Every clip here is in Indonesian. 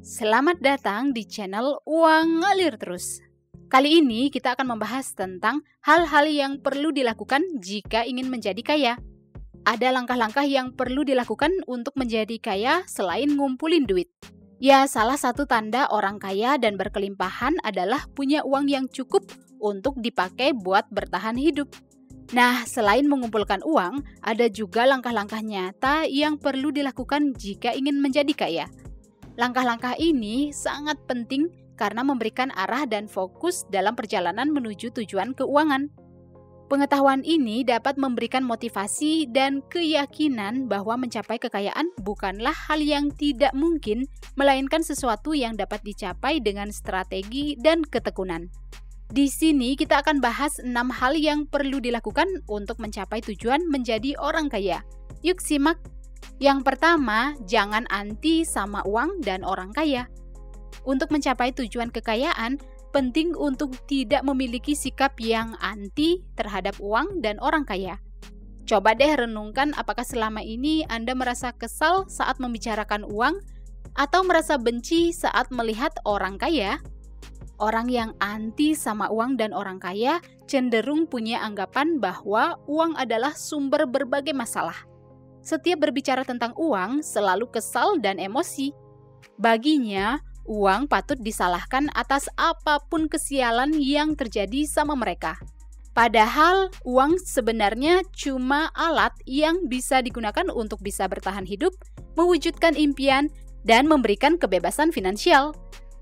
Selamat datang di channel Uang Ngalir Terus. Kali ini kita akan membahas tentang hal-hal yang perlu dilakukan jika ingin menjadi kaya. Ada langkah-langkah yang perlu dilakukan untuk menjadi kaya selain ngumpulin duit. Ya, salah satu tanda orang kaya dan berkelimpahan adalah punya uang yang cukup untuk dipakai buat bertahan hidup. Nah, selain mengumpulkan uang, ada juga langkah-langkah nyata yang perlu dilakukan jika ingin menjadi kaya. Langkah-langkah ini sangat penting karena memberikan arah dan fokus dalam perjalanan menuju tujuan keuangan. Pengetahuan ini dapat memberikan motivasi dan keyakinan bahwa mencapai kekayaan bukanlah hal yang tidak mungkin, melainkan sesuatu yang dapat dicapai dengan strategi dan ketekunan. Di sini kita akan bahas 6 hal yang perlu dilakukan untuk mencapai tujuan menjadi orang kaya. Yuk simak! Yang pertama, jangan anti sama uang dan orang kaya. Untuk mencapai tujuan kekayaan, penting untuk tidak memiliki sikap yang anti terhadap uang dan orang kaya. Coba deh renungkan apakah selama ini Anda merasa kesal saat membicarakan uang atau merasa benci saat melihat orang kaya? Orang yang anti sama uang dan orang kaya cenderung punya anggapan bahwa uang adalah sumber berbagai masalah. Setiap berbicara tentang uang selalu kesal dan emosi. Baginya, uang patut disalahkan atas apapun kesialan yang terjadi sama mereka. Padahal, uang sebenarnya cuma alat yang bisa digunakan untuk bisa bertahan hidup, mewujudkan impian, dan memberikan kebebasan finansial.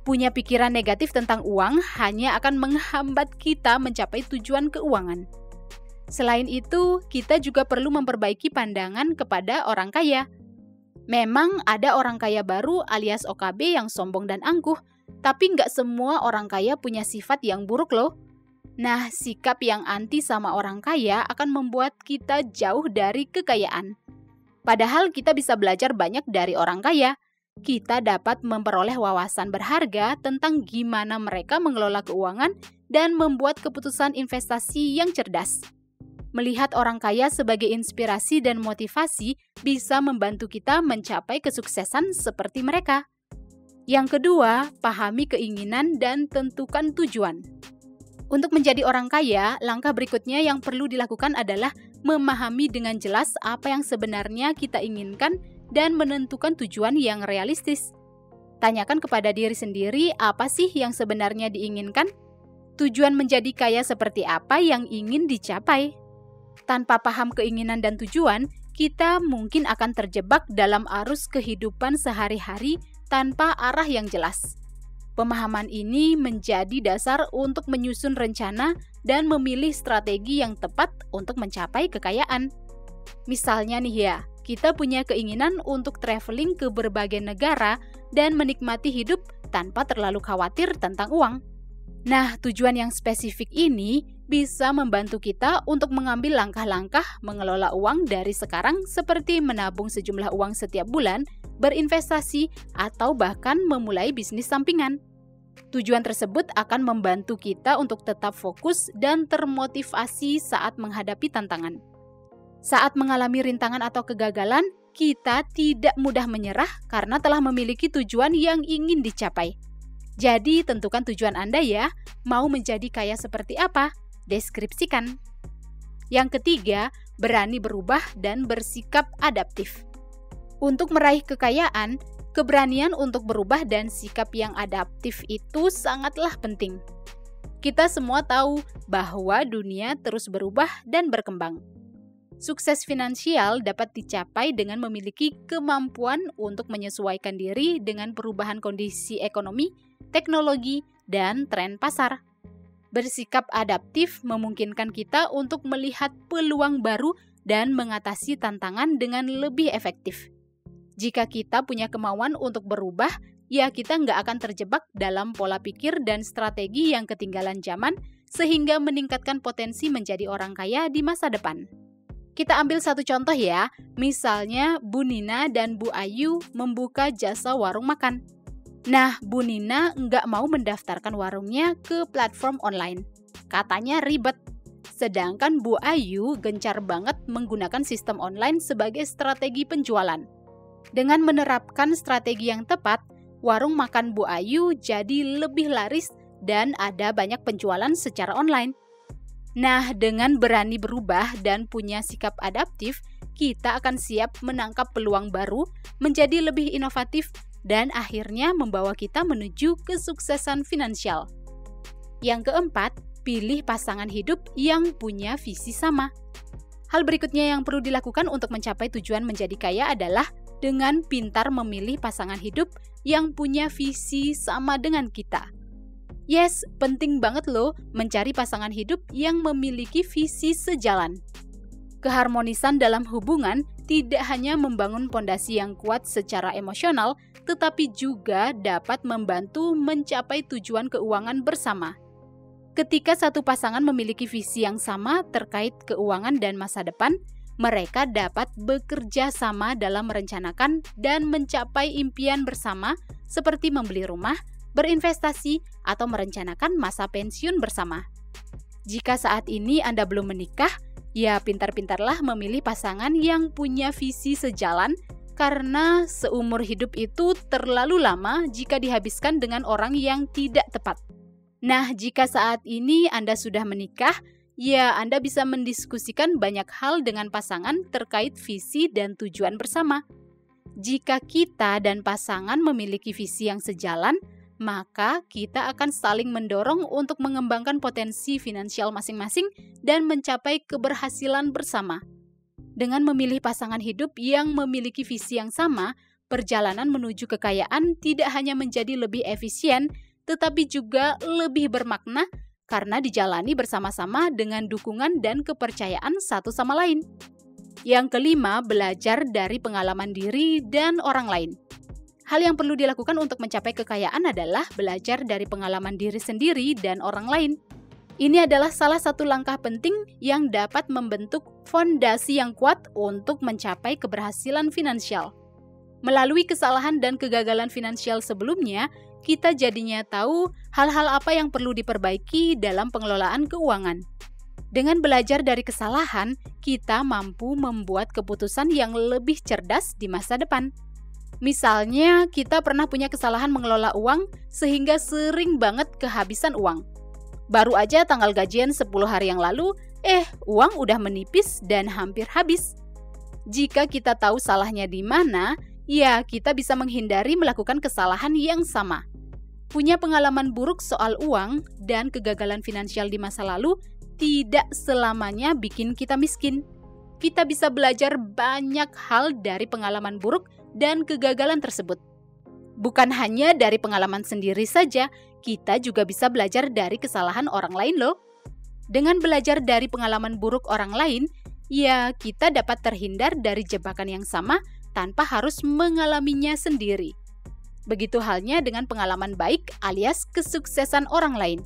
Punya pikiran negatif tentang uang hanya akan menghambat kita mencapai tujuan keuangan. Selain itu, kita juga perlu memperbaiki pandangan kepada orang kaya. Memang ada orang kaya baru alias OKB yang sombong dan angkuh, tapi nggak semua orang kaya punya sifat yang buruk loh. Nah, sikap yang anti sama orang kaya akan membuat kita jauh dari kekayaan. Padahal kita bisa belajar banyak dari orang kaya. Kita dapat memperoleh wawasan berharga tentang gimana mereka mengelola keuangan dan membuat keputusan investasi yang cerdas. Melihat orang kaya sebagai inspirasi dan motivasi bisa membantu kita mencapai kesuksesan seperti mereka. Yang kedua, pahami keinginan dan tentukan tujuan. Untuk menjadi orang kaya, langkah berikutnya yang perlu dilakukan adalah memahami dengan jelas apa yang sebenarnya kita inginkan dan menentukan tujuan yang realistis. Tanyakan kepada diri sendiri apa sih yang sebenarnya diinginkan? Tujuan menjadi kaya seperti apa yang ingin dicapai? Tanpa paham keinginan dan tujuan, kita mungkin akan terjebak dalam arus kehidupan sehari-hari tanpa arah yang jelas. Pemahaman ini menjadi dasar untuk menyusun rencana dan memilih strategi yang tepat untuk mencapai kekayaan. Misalnya nih ya, kita punya keinginan untuk traveling ke berbagai negara dan menikmati hidup tanpa terlalu khawatir tentang uang. Nah, tujuan yang spesifik ini bisa membantu kita untuk mengambil langkah-langkah mengelola uang dari sekarang seperti menabung sejumlah uang setiap bulan, berinvestasi, atau bahkan memulai bisnis sampingan. Tujuan tersebut akan membantu kita untuk tetap fokus dan termotivasi saat menghadapi tantangan. Saat mengalami rintangan atau kegagalan, kita tidak mudah menyerah karena telah memiliki tujuan yang ingin dicapai. Jadi, tentukan tujuan Anda ya, mau menjadi kaya seperti apa? Deskripsikan. Yang ketiga, berani berubah dan bersikap adaptif. Untuk meraih kekayaan, keberanian untuk berubah dan sikap yang adaptif itu sangatlah penting. Kita semua tahu bahwa dunia terus berubah dan berkembang. Sukses finansial dapat dicapai dengan memiliki kemampuan untuk menyesuaikan diri dengan perubahan kondisi ekonomi, teknologi, dan tren pasar. Bersikap adaptif memungkinkan kita untuk melihat peluang baru dan mengatasi tantangan dengan lebih efektif. Jika kita punya kemauan untuk berubah, ya kita nggak akan terjebak dalam pola pikir dan strategi yang ketinggalan zaman, sehingga meningkatkan potensi menjadi orang kaya di masa depan. Kita ambil satu contoh ya, misalnya Bu Nina dan Bu Ayu membuka jasa warung makan. Nah, Bu Nina nggak mau mendaftarkan warungnya ke platform online. Katanya ribet. Sedangkan Bu Ayu gencar banget menggunakan sistem online sebagai strategi penjualan. Dengan menerapkan strategi yang tepat, warung makan Bu Ayu jadi lebih laris dan ada banyak penjualan secara online. Nah, dengan berani berubah dan punya sikap adaptif, kita akan siap menangkap peluang baru, menjadi lebih inovatif, dan akhirnya membawa kita menuju kesuksesan finansial. Yang keempat, pilih pasangan hidup yang punya visi sama. Hal berikutnya yang perlu dilakukan untuk mencapai tujuan menjadi kaya adalah dengan pintar memilih pasangan hidup yang punya visi sama dengan kita. Yes, penting banget loh mencari pasangan hidup yang memiliki visi sejalan. Keharmonisan dalam hubungan tidak hanya membangun pondasi yang kuat secara emosional, tetapi juga dapat membantu mencapai tujuan keuangan bersama. Ketika satu pasangan memiliki visi yang sama terkait keuangan dan masa depan, mereka dapat bekerja sama dalam merencanakan dan mencapai impian bersama seperti membeli rumah, berinvestasi, atau merencanakan masa pensiun bersama. Jika saat ini Anda belum menikah, ya pintar-pintarlah memilih pasangan yang punya visi sejalan karena seumur hidup itu terlalu lama jika dihabiskan dengan orang yang tidak tepat. Nah, jika saat ini Anda sudah menikah, ya Anda bisa mendiskusikan banyak hal dengan pasangan terkait visi dan tujuan bersama. Jika kita dan pasangan memiliki visi yang sejalan, maka kita akan saling mendorong untuk mengembangkan potensi finansial masing-masing dan mencapai keberhasilan bersama. Dengan memilih pasangan hidup yang memiliki visi yang sama, perjalanan menuju kekayaan tidak hanya menjadi lebih efisien, tetapi juga lebih bermakna karena dijalani bersama-sama dengan dukungan dan kepercayaan satu sama lain. Yang kelima, belajar dari pengalaman diri dan orang lain. Hal yang perlu dilakukan untuk mencapai kekayaan adalah belajar dari pengalaman diri sendiri dan orang lain. Ini adalah salah satu langkah penting yang dapat membentuk fondasi yang kuat untuk mencapai keberhasilan finansial. Melalui kesalahan dan kegagalan finansial sebelumnya, kita jadinya tahu hal-hal apa yang perlu diperbaiki dalam pengelolaan keuangan. Dengan belajar dari kesalahan, kita mampu membuat keputusan yang lebih cerdas di masa depan. Misalnya, kita pernah punya kesalahan mengelola uang sehingga sering banget kehabisan uang. Baru aja tanggal gajian 10 hari yang lalu, uang udah menipis dan hampir habis. Jika kita tahu salahnya di mana, ya kita bisa menghindari melakukan kesalahan yang sama. Punya pengalaman buruk soal uang dan kegagalan finansial di masa lalu tidak selamanya bikin kita miskin. Kita bisa belajar banyak hal dari pengalaman buruk dan kegagalan tersebut. Bukan hanya dari pengalaman sendiri saja, kita juga bisa belajar dari kesalahan orang lain loh. Dengan belajar dari pengalaman buruk orang lain, ya kita dapat terhindar dari jebakan yang sama tanpa harus mengalaminya sendiri. Begitu halnya dengan pengalaman baik alias kesuksesan orang lain.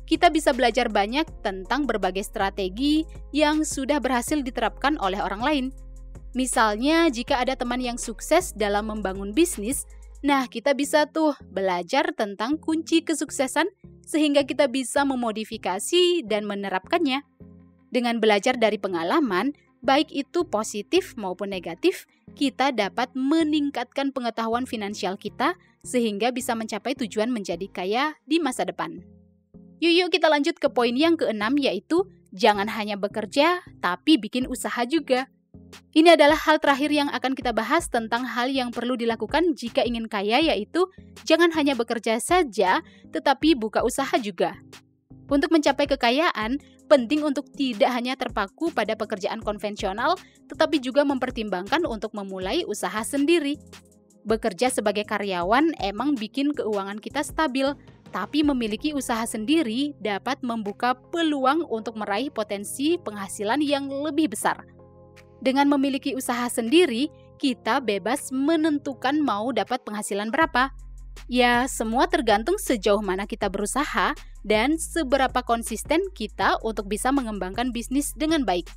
Kita bisa belajar banyak tentang berbagai strategi yang sudah berhasil diterapkan oleh orang lain. Misalnya, jika ada teman yang sukses dalam membangun bisnis, nah kita bisa tuh belajar tentang kunci kesuksesan sehingga kita bisa memodifikasi dan menerapkannya. Dengan belajar dari pengalaman, baik itu positif maupun negatif, kita dapat meningkatkan pengetahuan finansial kita sehingga bisa mencapai tujuan menjadi kaya di masa depan. Yuk kita lanjut ke poin yang keenam, yaitu jangan hanya bekerja, tapi bikin usaha juga. Ini adalah hal terakhir yang akan kita bahas tentang hal yang perlu dilakukan jika ingin kaya, yaitu jangan hanya bekerja saja, tetapi buka usaha juga. Untuk mencapai kekayaan, penting untuk tidak hanya terpaku pada pekerjaan konvensional, tetapi juga mempertimbangkan untuk memulai usaha sendiri. Bekerja sebagai karyawan emang bikin keuangan kita stabil, tapi memiliki usaha sendiri dapat membuka peluang untuk meraih potensi penghasilan yang lebih besar. Dengan memiliki usaha sendiri, kita bebas menentukan mau dapat penghasilan berapa. Ya, semua tergantung sejauh mana kita berusaha dan seberapa konsisten kita untuk bisa mengembangkan bisnis dengan baik.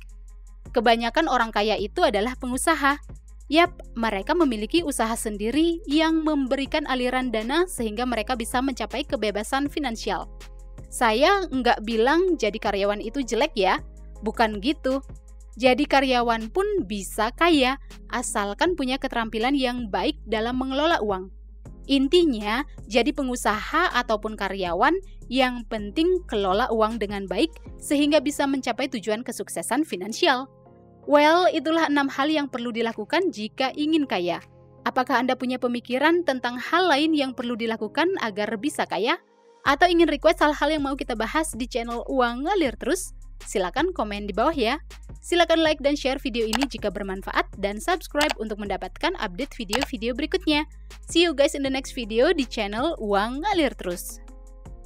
Kebanyakan orang kaya itu adalah pengusaha. Yap, mereka memiliki usaha sendiri yang memberikan aliran dana sehingga mereka bisa mencapai kebebasan finansial. Saya nggak bilang jadi karyawan itu jelek ya, bukan gitu. Jadi karyawan pun bisa kaya, asalkan punya keterampilan yang baik dalam mengelola uang. Intinya, jadi pengusaha ataupun karyawan yang penting kelola uang dengan baik sehingga bisa mencapai tujuan kesuksesan finansial. Well, itulah 6 hal yang perlu dilakukan jika ingin kaya. Apakah Anda punya pemikiran tentang hal lain yang perlu dilakukan agar bisa kaya? Atau ingin request hal-hal yang mau kita bahas di channel Uang Ngalir Terus? Silakan komen di bawah ya. Silakan like dan share video ini jika bermanfaat dan subscribe untuk mendapatkan update video-video berikutnya. See you guys in the next video di channel Uang Ngalir Terus.